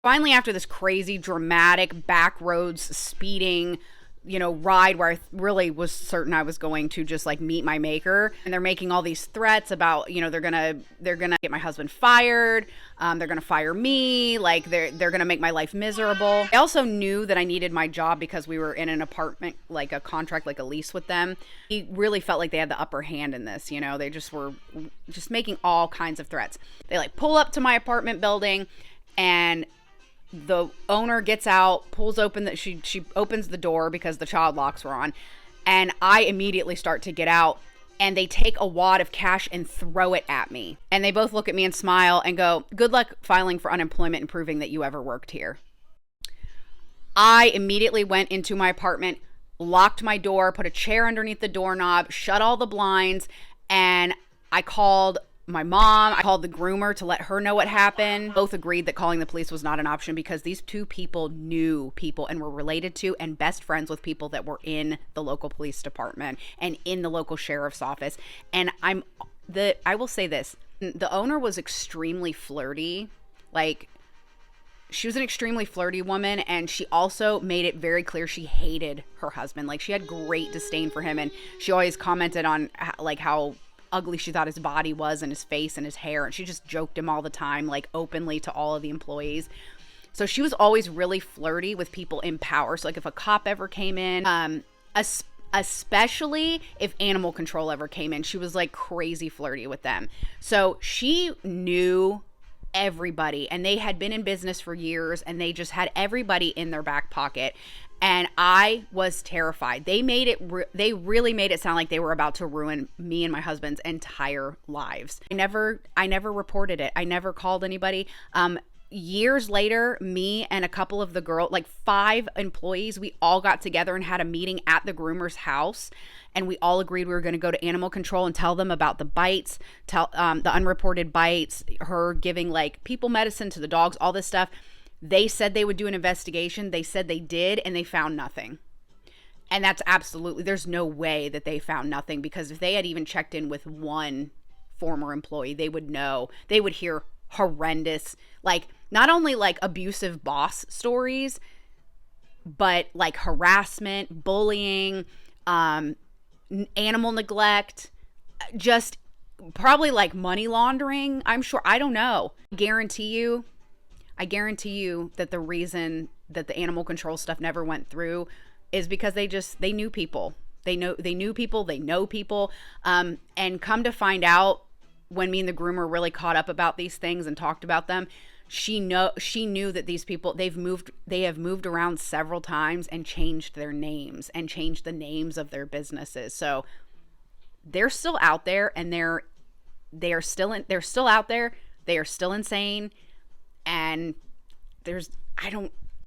Finally, after this crazy, dramatic back roads speeding, ride where I really was certain I was going to just like meet my maker, and they're making all these threats about, they're gonna get my husband fired, they're gonna fire me, like they're gonna make my life miserable. I also knew that I needed my job because we were in an apartment, like a contract, like a lease with them. He really felt like they had the upper hand in this. They just were just making all kinds of threats. They like pull up to my apartment building, and the owner gets out, pulls open she opens the door because the child locks were on, and I immediately start to get out, and they take a wad of cash and throw it at me. And they both look at me and smile and go, "Good luck filing for unemployment and proving that you ever worked here." I immediately went into my apartment, locked my door, put a chair underneath the doorknob, shut all the blinds, and I called my mom. I called the groomer to let her know what happened. Both agreed that calling the police was not an option because these two people knew people and were related to and best friends with people that were in the local police department and in the local sheriff's office. And I will say this, the owner was extremely flirty. Like, she was an extremely flirty woman, and she also made it very clear she hated her husband. Like, she had great disdain for him, and she always commented on like how ugly she thought his body was and his face and his hair, and she just joked him all the time, like openly to all of the employees. So she was always really flirty with people in power. So like if a cop ever came in, especially if animal control ever came in, she was like crazy flirty with them. So she knew everybody, and they had been in business for years, and they just had everybody in their back pocket. And I was terrified. They really made it sound like they were about to ruin me and my husband's entire lives. I never reported it. I never called anybody. Years later, me and a couple of the girls, like 5 employees, we all got together and had a meeting at the groomer's house. And we all agreed we were going to go to animal control and tell them about the bites, the unreported bites, her giving like people medicine to the dogs, all this stuff. They said they would do an investigation. They said they did, and they found nothing. And that's absolutely, there's no way that they found nothing, because if they had even checked in with one former employee, they would know. They would hear horrendous, like not only like abusive boss stories, but like harassment, bullying, animal neglect, just probably like money laundering. I'm sure. I don't know. I guarantee you that the reason that the animal control stuff never went through is because they knew people. They knew people, they know people. And come to find out, when me and the groomer really caught up about these things and talked about them, she knew that these people, they have moved around several times and changed their names and changed the names of their businesses. So they're still out there, and they're still out there. They are still insane. And